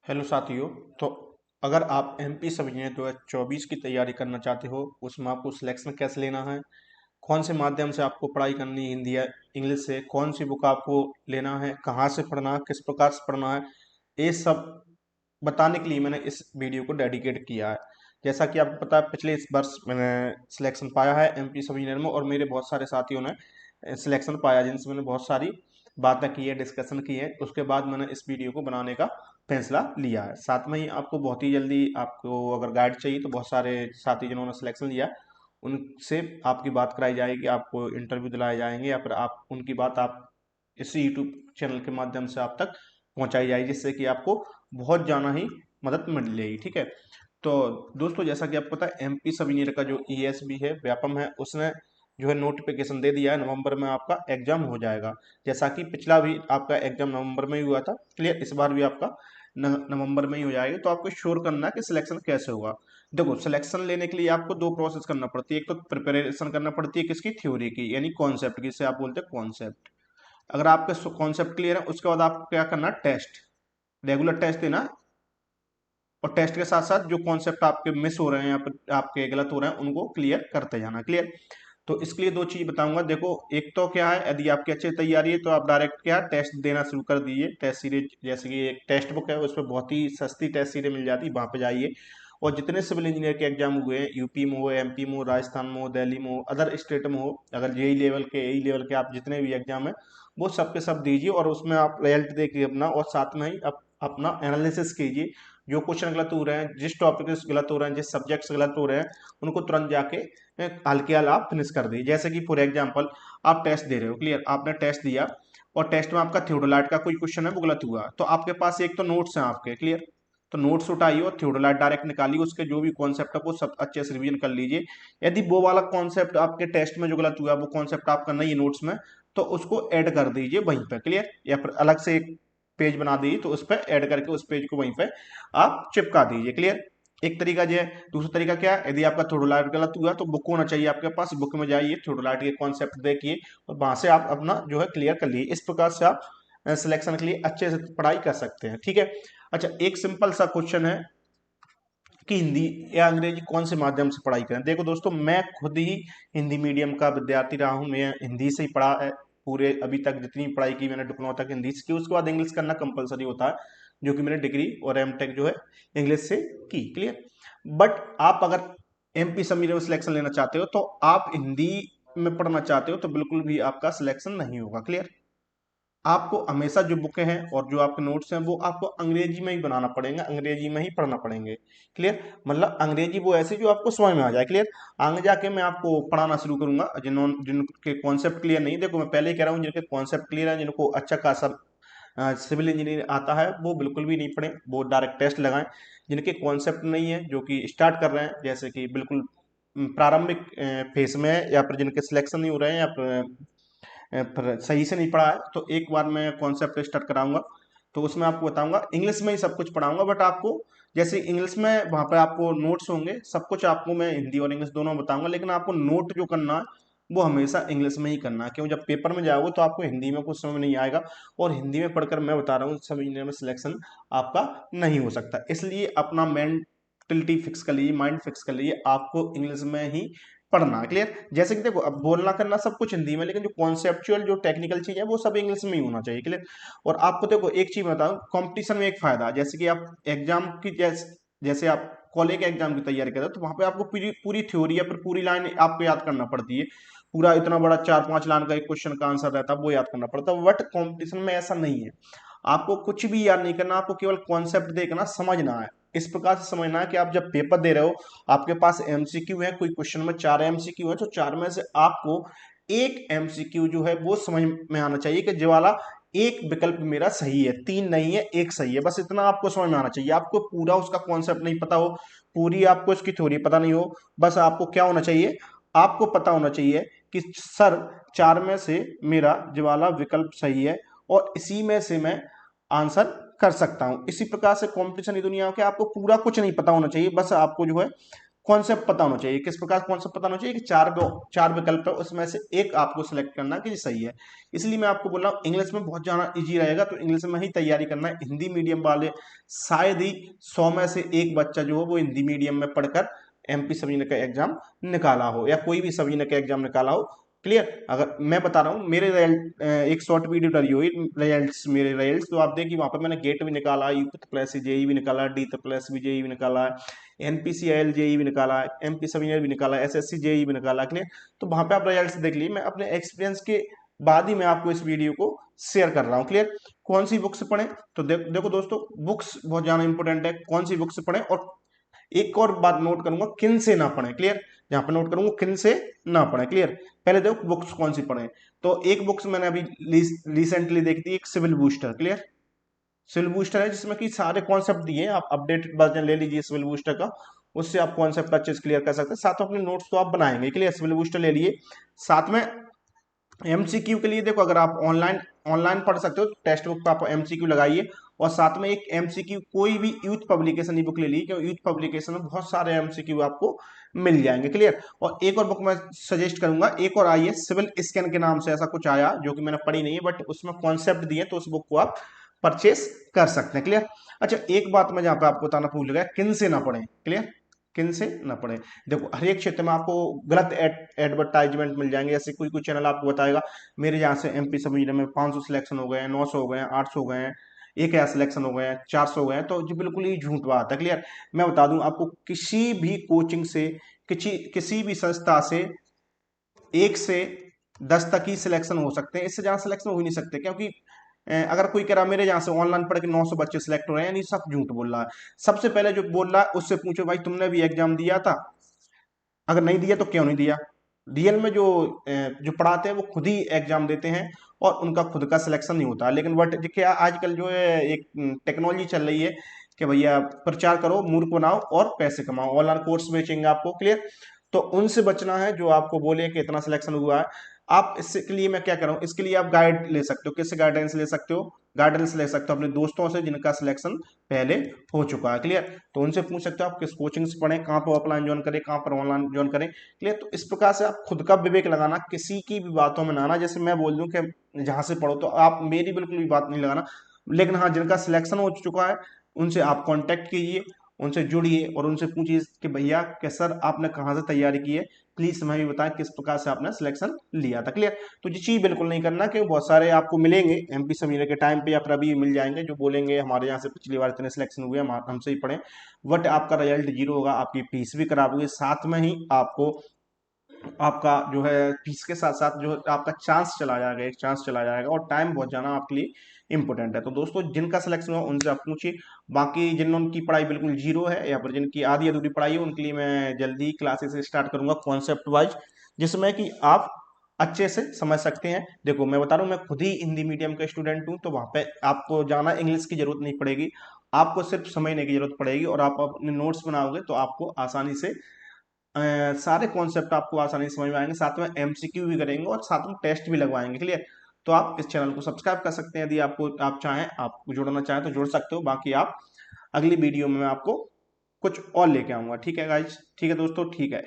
Hello साथियों। तो अगर आप एमपी सब इंजीनियर 2024 की तैयारी करना चाहते हो, उसमें आपको सिलेक्शन कैसे लेना है, कौन से माध्यम से आपको पढ़ाई करनी है, हिंदी या इंग्लिश से, कौन सी बुक आपको लेना है, कहाँ से पढ़ना है, किस प्रकार से पढ़ना है, ये सब बताने के लिए मैंने इस वीडियो को डेडिकेट किया है। जैसा कि आपको पता है, पिछले इस वर्ष मैंने सिलेक्शन पाया है एमपी सब इंजीनियर में, और मेरे बहुत सारे साथियों ने सिलेक्शन पाया, जिनसे मैंने बहुत सारी बातें की है, डिस्कशन की है। उसके बाद मैंने इस वीडियो को बनाने का फैसला लिया है। साथ में ही आपको बहुत ही जल्दी आपको अगर गाइड चाहिए तो बहुत सारे साथी जिन्होंने सिलेक्शन लिया, उनसे आपकी बात कराई जाएगी, आपको इंटरव्यू दिलाए जाएंगे, या फिर आप उनकी बात आप इसी यूट्यूब चैनल के माध्यम से आप तक पहुंचाई जाएगी, जिससे कि आपको बहुत ज़्यादा ही मदद मिलेगी। ठीक है। तो दोस्तों, जैसा कि आपको पता है, एमपी सब इंजीनियर का जो ईएसबी है, व्यापम है, उसने जो है नोटिफिकेशन दे दिया है, नवंबर में आपका एग्जाम हो जाएगा। जैसा कि पिछला भी आपका एग्जाम नवंबर में ही हुआ था, क्लियर, इस बार भी आपका नवंबर में ही हो जाएगा। तो आपको श्योर करना है कि सिलेक्शन कैसे होगा। देखो, सिलेक्शन लेने के लिए आपको दो प्रोसेस करना पड़ती है। एक तो प्रिपरेशन करना पड़ती है किसकी, थ्योरी की, यानी कॉन्सेप्ट की, जिसे आप बोलते हैं कॉन्सेप्ट। अगर आपके कॉन्सेप्ट क्लियर है, उसके बाद आपको क्या करना है, टेस्ट, रेगुलर टेस्ट देना है। और टेस्ट के साथ साथ जो कॉन्सेप्ट आपके मिस हो रहे हैं या फिर आपके गलत हो रहे हैं, उनको क्लियर करते जाना। क्लियर। तो इसके लिए दो चीज बताऊंगा। देखो, एक तो क्या है, यदि आपकी अच्छी तैयारी है तो आप डायरेक्ट क्या टेस्ट देना शुरू कर दीजिए। टेस्ट सीरीज, जैसे कि एक टेक्स्ट बुक है, उस पर बहुत ही सस्ती टेस्ट सीरीज मिल जाती है, वहां पे जाइए। और जितने सिविल इंजीनियर के एग्जाम हुए हैं, यूपी में हो, एमपी में हो, राजस्थान में हो, दिल्ली में हो, अदर स्टेट में हो, अगर जेई लेवल के, एई लेवल के, आप जितने भी एग्जाम है वो सब के सब दीजिए, और उसमें आप रिजल्ट देखिए अपना, और साथ में ही अपना एनालिसिस कीजिए। जो क्वेश्चन गलत हो रहे हैं, जिस टॉपिक से गलत हो रहे हैं, जिस सब्जेक्ट से गलत हो रहे हैं, उनको तुरंत जाके हल्के हाल आप फिनिश कर दी। जैसे कि फॉर एग्जांपल, आप टेस्ट दे रहे हो, क्लियर, आपने टेस्ट दिया और टेस्ट में आपका थियोडोलाइट का कोई क्वेश्चन है वो गलत हुआ, तो आपके पास एक तो नोट्स हैं आपके, क्लियर। तो नोट्स उठाइए और थियोडोलाइट डायरेक्ट निकालिए, उसके जो भी कॉन्सेप्ट है वो सब अच्छे से रिवीजन कर लीजिए। यदि वो वाला कॉन्सेप्ट आपके टेस्ट में जो गलत हुआ, वो कॉन्सेप्ट आपका नहीं है नोट्स में, तो उसको ऐड कर दीजिए वहीं पे, क्लियर, या फिर अलग से एक पेज बना दीजिए, तो उस पर ऐड करके उस पेज को वहीं पे आप चिपका दीजिए। क्लियर। एक तरीका जो है। दूसरा तरीका क्या है, यदि आपका थोड़ोलाइट गलत हुआ तो बुक होना चाहिए आपके पास, बुक में जाइए, थोड़ोलाइट के कॉन्सेप्ट देखिए, और वहां से आप अपना जो है क्लियर कर लिए। इस प्रकार से आप सिलेक्शन के लिए अच्छे से पढ़ाई कर सकते हैं। ठीक है। अच्छा, एक सिंपल सा क्वेश्चन है कि हिंदी या अंग्रेजी कौन से माध्यम से पढ़ाई करें। देखो दोस्तों, मैं खुद ही हिंदी मीडियम का विद्यार्थी रहा हूँ, मैं हिंदी से ही पढ़ा है पूरे अभी तक, जितनी पढ़ाई की मैंने डिप्लोमा तक हिंदी से की, उसके बाद इंग्लिश करना कंपलसरी होता है, जो कि मैंने डिग्री और एमटेक जो है इंग्लिश से की। क्लियर। बट आप अगर एमपी समीर में सिलेक्शन लेना चाहते हो, तो आप हिंदी में पढ़ना चाहते हो, तो बिल्कुल भी आपका सिलेक्शन नहीं होगा। क्लियर। आपको हमेशा जो बुकें हैं और जो आपके नोट्स हैं, वो आपको अंग्रेजी में ही बनाना पड़ेगा, अंग्रेजी में ही पढ़ना पड़ेंगे। क्लियर। मतलब अंग्रेजी वो ऐसी जो आपको समझ में आ जाए। क्लियर। आगे जाके मैं आपको पढ़ाना शुरू करूंगा जिनके कॉन्सेप्ट क्लियर नहीं। देखो, मैं पहले ही कह रहा हूँ, जिनके कॉन्सेप्ट क्लियर है, जिनको अच्छा खासा सिविल इंजीनियर आता है, वो बिल्कुल भी नहीं पढ़े, वो डायरेक्ट टेस्ट लगाएं। जिनके कॉन्सेप्ट नहीं है, जो कि स्टार्ट कर रहे हैं, जैसे कि बिल्कुल प्रारंभिक फेज में है, या फिर जिनके सिलेक्शन नहीं हो रहे हैं, या फिर फिर सही से नहीं पढ़ा है, तो एक बार मैं कॉन्सेप्ट स्टार्ट कराऊंगा। तो उसमें आपको बताऊंगा, इंग्लिश में ही सब कुछ पढ़ाऊंगा, बट आपको जैसे इंग्लिश में वहां पर आपको नोट्स होंगे, सब कुछ आपको मैं हिंदी और इंग्लिश दोनों बताऊंगा, लेकिन आपको नोट जो करना है वो हमेशा इंग्लिश में ही करना है। क्यों, जब पेपर में जाओगे तो आपको हिंदी में कुछ समझ नहीं आएगा, और हिंदी में पढ़कर मैं बता रहा हूँ सब इंजीनियर में सिलेक्शन आपका नहीं हो सकता। इसलिए अपना मेंटलिटी फिक्स कर लीजिए, माइंड फिक्स कर लीजिए, आपको इंग्लिश में ही पढ़ना है। क्लियर। जैसे कि देखो, अब बोलना करना सब कुछ हिंदी में, लेकिन जो कॉन्सेप्चुअल जो टेक्निकल चीज है वो सब इंग्लिश में ही होना चाहिए। क्लियर। और आपको देखो एक चीज बताऊं, कंपटीशन में एक फायदा है, जैसे कि आप एग्जाम की जैसे आप कॉलेज के एग्जाम की तैयारी कर रहे हो, तो वहां पे आपको पूरी पूरी थ्योरी या फिर पूरी लाइन आपको याद करना पड़ती है। पूरा इतना बड़ा 4-5 लाइन का एक क्वेश्चन का आंसर रहता है, वो याद करना पड़ता है। बट कॉम्पिटिशन में ऐसा नहीं है, आपको कुछ भी याद नहीं करना, आपको केवल कॉन्सेप्ट देखना, समझना है। इस प्रकार से समझना है कि आप जब पेपर दे रहे हो, आपके पास एमसीक्यू है, कोई क्वेश्चन में 4 एमसीक्यू है, तो 4 में से आपको एक एमसीक्यू जो है वो समझ में आना चाहिए कि जो वाला एक विकल्प मेरा सही है, 3 नहीं है, एक सही है, बस इतना आपको समझ में आना चाहिए। आपको पूरा उसका कॉन्सेप्ट नहीं पता हो, पूरी आपको इसकी थ्योरी पता नहीं हो, बस आपको क्या होना चाहिए, आपको पता होना चाहिए कि सर 4 में से मेरा जो वाला विकल्प सही है, और इसी में से मैं आंसर कर सकता हूं। इसी प्रकार से कंपटीशन की दुनिया के आपको पूरा कुछ नहीं पता होना चाहिए, बस आपको जो है कॉन्सेप्ट पता होना चाहिए। किस प्रकार कॉन्सेप्ट पता होना चाहिए कि चार विकल्प है, उसमें से एक आपको सिलेक्ट करना कि सही है। इसलिए मैं आपको बोल रहा हूँ इंग्लिश में बहुत ज्यादा इजी रहेगा, तो इंग्लिश में ही तैयारी करना है। हिंदी मीडियम वाले शायद ही 100 में से एक बच्चा जो हो वो हिंदी मीडियम में पढ़कर एमपी सब यूनिट का एग्जाम निकाला हो, या कोई भी सब यूनिट का एग्जाम निकाला हो। क्लियर। अगर मैं बता रहा हूँ मेरे रिजल्ट, एक शॉर्ट वीडियो डली हुई रिजल्ट्स, मेरे रिजल्ट्स तो आप देखिए वहां पर मैंने गेट भी निकाला, यूपी प्लस जेई भी निकाला, डी प्लस भी जेई भी निकाला, एनपीसीएल जेई भी निकाला, एमपी सविनर भी निकाला, एसएससी जेई भी निकाला। क्लियर। तो वहां पे आप रिजल्ट्स देख लीजिए, मैं अपने एक्सपीरियंस के बाद ही मैं आपको इस वीडियो को शेयर कर रहा हूँ। क्लियर। कौन सी बुक्स पढ़ें, तो देखो दोस्तों, बुक्स बहुत ज्यादा इंपॉर्टेंट है, कौन सी बुक्स पढ़ें। और एक और बात नोट करूंगा, किन से ना पढ़ें। क्लियर। जहां पर नोट करूंगा किन से ना पढ़ें। क्लियर। पहले देखो बुक्स कौन सी पढ़ें, तो एक बुक्स मैंने अभी रिसेंटली देखी थी, एक civil booster. Clear. Civil booster है जिसमें कि सारे कॉन्सेप्ट दिए हैं, आप अपडेटेड वर्जन ले लीजिए सिविल बूस्टर का, उससे आप कॉन्सेप्ट अच्छे से क्लियर कर सकते हैं। साथ में अपने नोट्स तो आप बनाएंगे। क्लियर। सिविल बूस्टर ले लिए, साथ में एमसीक्यू के लिए देखो, अगर आप ऑनलाइन ऑनलाइन पढ़ सकते हो तो टेक्स्ट बुक पर आप एमसीक्यू लगाइए, और साथ में एक एमसीक्यू कोई भी यूथ पब्लिकेशन की बुक ले लीजिए, क्योंकि यूथ पब्लिकेशन में बहुत सारे एमसीक्यू आपको मिल जाएंगे। क्लियर। और एक और बुक मैं सजेस्ट करूंगा, एक और आई है सिविल स्कैन के नाम से, ऐसा कुछ आया जो कि मैंने पढ़ी नहीं है, बट उसमें कॉन्सेप्ट दिए, तो उस बुक को आप परचेस कर सकते हैं। क्लियर। अच्छा, एक बात मैं जहां पे आपको बताना भूल गया, किन से ना पढ़ें। क्लियर। किन से ना पढ़े। देखो हर एक क्षेत्र में आपको गलत एडवर्टाइजमेंट मिल जाएंगे, ऐसे कोई कोई चैनल आपको बताएगा मेरे यहाँ से एमपी सब में 500 सिलेक्शन हो गए हैं, 900 हो गए हैं, 800 हो गए हैं, 1000 सिलेक्शन हो गए हैं, 400 हो गए हैं, तो जो बिल्कुल ही झूठ बात है। क्लियर। मैं बता दूं आपको, किसी भी कोचिंग से, किसी भी संस्था से 1 से 10 तक ही सिलेक्शन हो सकते हैं, इससे ज्यादा सिलेक्शन हो ही नहीं सकते, क्योंकि अगर कोई कह रहा मेरे यहाँ से ऑनलाइन पढ़ के 900 बच्चे सिलेक्ट हो रहे हैं, नहीं, सब झूठ बोल रहा है। सबसे पहले जो बोल रहा है उससे पूछो भाई तुमने भी एग्जाम दिया था, अगर नहीं दिया तो क्यों नहीं दिया। रियल में जो पढ़ाते हैं वो खुद ही एग्जाम देते हैं, और उनका खुद का सिलेक्शन नहीं होता। लेकिन बट देखिए आजकल जो है एक टेक्नोलॉजी चल रही है कि भैया प्रचार करो, मूर्ख बनाओ और पैसे कमाओ, ऑनलाइन कोर्स बेचेंगे आपको। क्लियर। तो उनसे बचना है जो आपको बोले कि इतना सिलेक्शन हुआ है। आप इससे के लिए मैं क्या कर रहा हूँ, इसके लिए आप गाइड ले सकते हो। किससे गाइडेंस ले सकते हो? गाइडेंस ले सकते हो अपने दोस्तों से जिनका सिलेक्शन पहले हो चुका है। क्लियर। तो उनसे पूछ सकते हो आप किस कोचिंग से पढ़ें, कहाँ पर ऑफलाइन ज्वाइन करें, कहाँ पर ऑनलाइन ज्वाइन करें। क्लियर। तो इस प्रकार से आप खुद का विवेक लगाना, किसी की भी बातों में ना आना। जैसे मैं बोल दूं कि जहां से पढ़ो, तो आप मेरी बिल्कुल भी बात नहीं लगाना। लेकिन हाँ, जिनका सिलेक्शन हो चुका है उनसे आप कांटेक्ट कीजिए, उनसे जुड़िए और उनसे पूछिए कि भैया कि सर आपने कहाँ से तैयारी की है, प्लीज हमें भी बताएं किस प्रकार से आपने सिलेक्शन लिया था। क्लियर। तो ये चीज बिल्कुल नहीं करना कि बहुत सारे आपको मिलेंगे एमपी समीर के टाइम पे या फिर अभी मिल जाएंगे जो बोलेंगे हमारे यहाँ से पिछली बार इतने सिलेक्शन हुए, हम हमसे ही पढ़े, बट आपका रिजल्ट जीरो होगा, आपकी फीस भी खराब हुई, साथ में ही आपको आपका जो है फीस के साथ साथ जो है आपका चांस चला जाएगा, एक चांस चला जाएगा, और टाइम बहुत जाना आपके लिए इंपॉर्टेंट है। तो दोस्तों जिनका सिलेक्शन हुआ उनसे आप पूछिए। बाकी जिनकी पढ़ाई बिल्कुल जीरो है या फिर जिनकी आधी अधूरी पढ़ाई है, उनके लिए मैं जल्दी ही क्लासेस स्टार्ट करूंगा कॉन्सेप्ट वाइज, जिसमें कि आप अच्छे से समझ सकते हैं। देखो मैं बता रहा हूँ, मैं खुद ही हिंदी मीडियम का स्टूडेंट हूँ, तो वहाँ पे आपको जाना इंग्लिश की जरूरत नहीं पड़ेगी, आपको सिर्फ समझने की जरूरत पड़ेगी, और आप अपने नोट्स बनाओगे तो आपको आसानी से सारे कॉन्सेप्ट आपको आसानी से समझ में आएंगे। साथ में एमसीक्यू भी करेंगे और साथ में टेस्ट भी लगवाएंगे। क्लियर। तो आप इस चैनल को सब्सक्राइब कर सकते हैं, यदि आपको आप चाहें, आप जुड़ना चाहें तो जुड़ सकते हो। बाकी आप अगली वीडियो में मैं आपको कुछ और लेके आऊंगा। ठीक है गाइज, ठीक है दोस्तों, ठीक है।